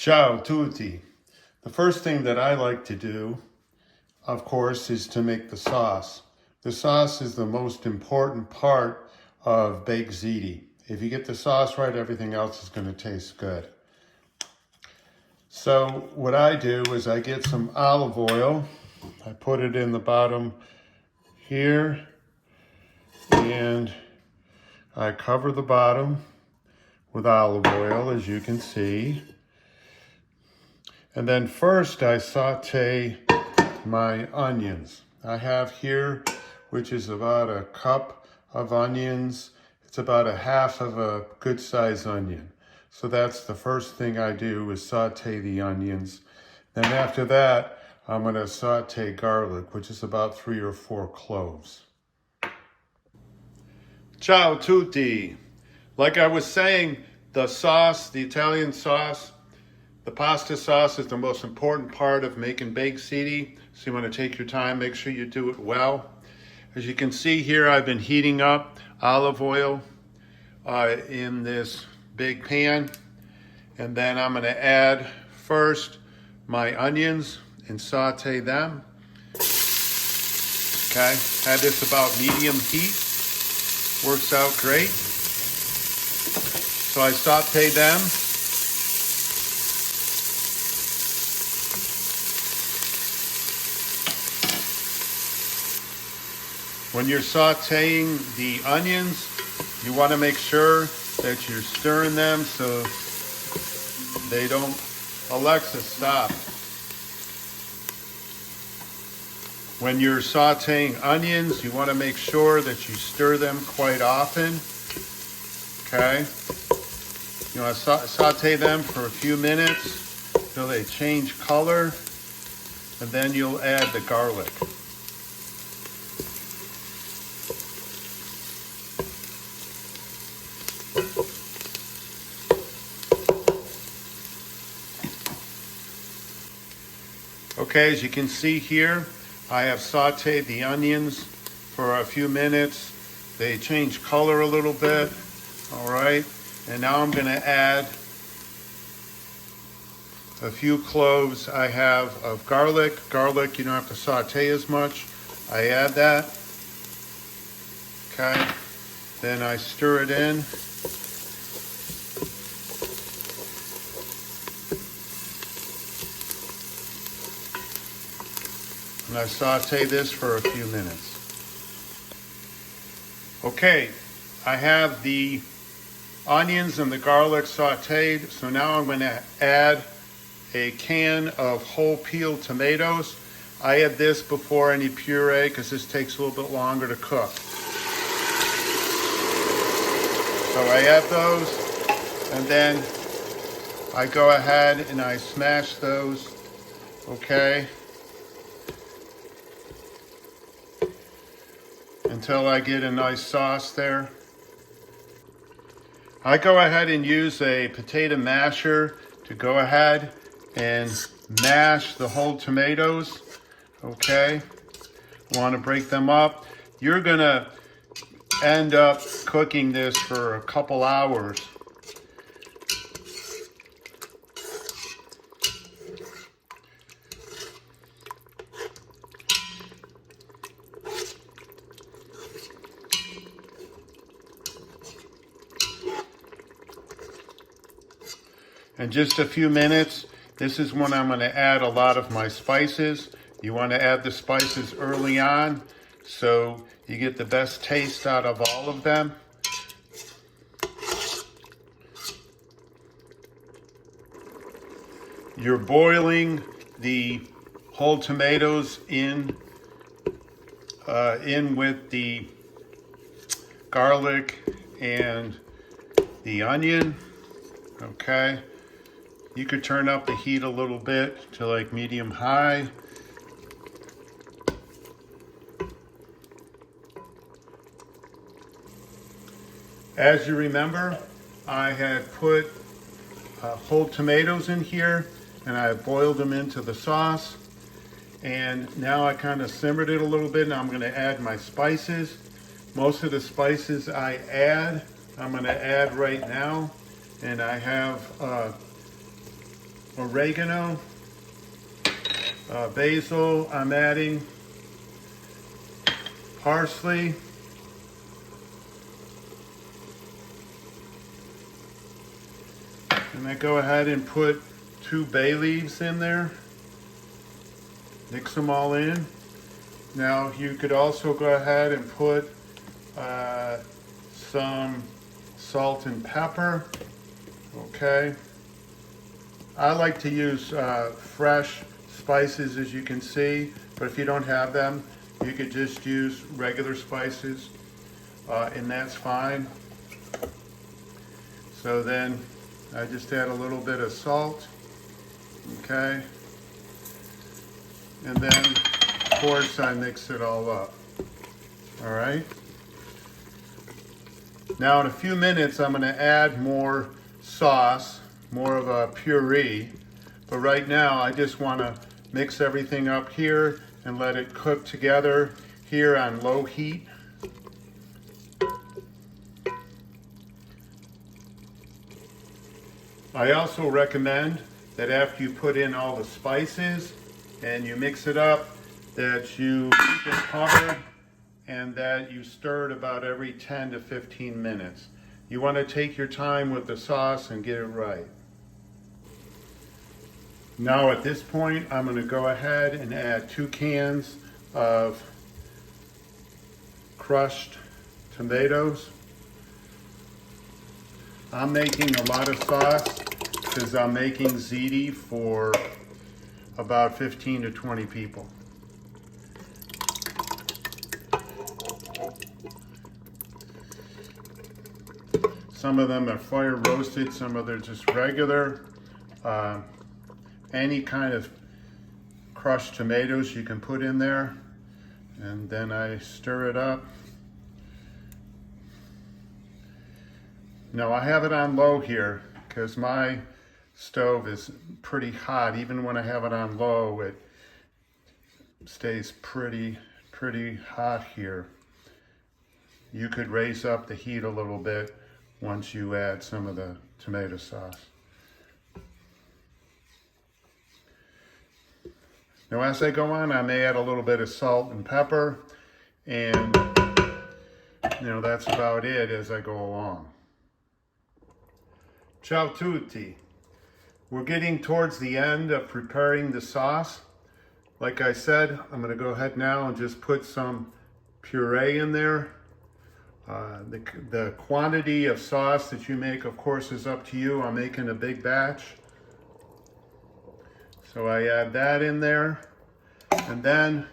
Ciao tutti. The first thing that I like to do, of course, is to make the sauce. The sauce is the most important part of baked ziti. If you get the sauce right, everything else is going to taste good. So what I do is I get some olive oil. I put it in the bottom here and I cover the bottom with olive oil, as you can see. And then first I saute my onions. I have here, which is about a cup of onions. It's about a half of a good sized onion. So that's the first thing I do is saute the onions. Then after that, I'm going to saute garlic, which is about 3 or 4 cloves. Ciao tutti. Like I was saying, the sauce, the Italian sauce, the pasta sauce is the most important part of making baked ziti. So you want to take your time, make sure you do it well. As you can see here, I've been heating up olive oil in this big pan. And then I'm going to add first my onions and saute them. Okay, had this about medium heat. Works out great. So I saute them. When you're sauteing the onions, you want to make sure that you're stirring them so they don't, Alexa, stop. When you're sauteing onions, you want to make sure that you stir them quite often. Okay? You want to saute them for a few minutes until they change color, and then you'll add the garlic. Okay, as you can see here, I have sauteed the onions for a few minutes. They change color a little bit, all right? And now I'm gonna add a few cloves I have of garlic. Garlic, you don't have to saute as much. I add that, okay? Then I stir it in. And I saute this for a few minutes. Okay, I have the onions and the garlic sauteed, so now I'm going to add a can of whole peeled tomatoes. I add this before any puree because this takes a little bit longer to cook. So I add those, and then I go ahead and I smash those, okay? Until I get a nice sauce there. I go ahead and use a potato masher to go ahead and mash the whole tomatoes, okay? I want to break them up. You're gonna end up cooking this for a couple hours. In just a few minutes, this is when I'm going to add a lot of my spices. You want to add the spices early on so you get the best taste out of all of them. You're boiling the whole tomatoes in with the garlic and the onion, okay? You could turn up the heat a little bit to like medium high. As you remember, I had put whole tomatoes in here and I boiled them into the sauce. And now I kind of simmered it a little bit. Now I'm going to add my spices. Most of the spices I'm going to add right now. And I have oregano, basil. I'm adding parsley, and I go ahead and put 2 bay leaves in there. Mix them all in. Now you could also go ahead and put some salt and pepper. Okay. I like to use fresh spices, as you can see, but if you don't have them, you could just use regular spices, and that's fine. So then I just add a little bit of salt, okay? And then, of course, I mix it all up, all right? Now in a few minutes, I'm gonna add more sauce, more of a puree, but right now I just wanna mix everything up here and let it cook together here on low heat. I also recommend that after you put in all the spices and you mix it up, that you keep it covered and that you stir it about every 10 to 15 minutes. You want to take your time with the sauce and get it right. Now at this point, I'm going to go ahead and add 2 cans of crushed tomatoes. I'm making a lot of sauce because I'm making ziti for about 15 to 20 people. Some of them are fire roasted, some of them are just regular. Any kind of crushed tomatoes you can put in there. And then I stir it up. Now I have it on low here because my stove is pretty hot. Even when I have it on low, it stays pretty hot here. You could raise up the heat a little bit once you add some of the tomato sauce. Now as I go on, I may add a little bit of salt and pepper, and that's about it as I go along. Ciao tutti. We're getting towards the end of preparing the sauce. Like I said, I'm going to go ahead now and just put some puree in there. The quantity of sauce that you make, of course, is up to you. I'm making a big batch. So I add that in there. And then,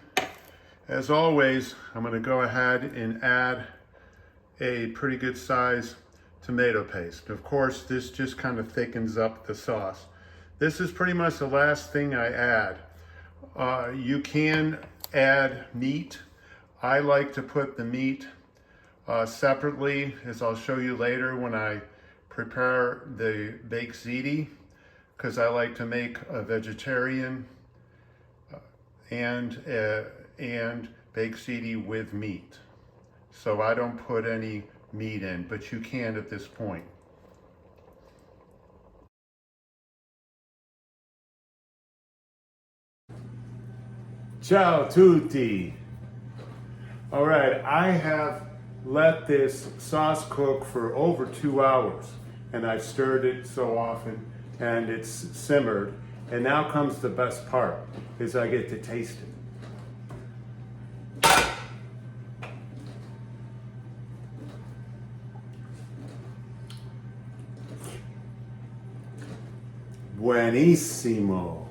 as always, I'm going to go ahead and add a pretty good size tomato paste. Of course, this just kind of thickens up the sauce. This is pretty much the last thing I add. You can add meat. I like to put the meat separately, as I'll show you later when I prepare the baked ziti, because I like to make a vegetarian and baked ziti with meat. So I don't put any meat in, but you can at this point. Ciao tutti. All right, I have let this sauce cook for over 2 hours, and I've stirred it so often, and it's simmered. And now comes the best part, is I get to taste it. Buenissimo.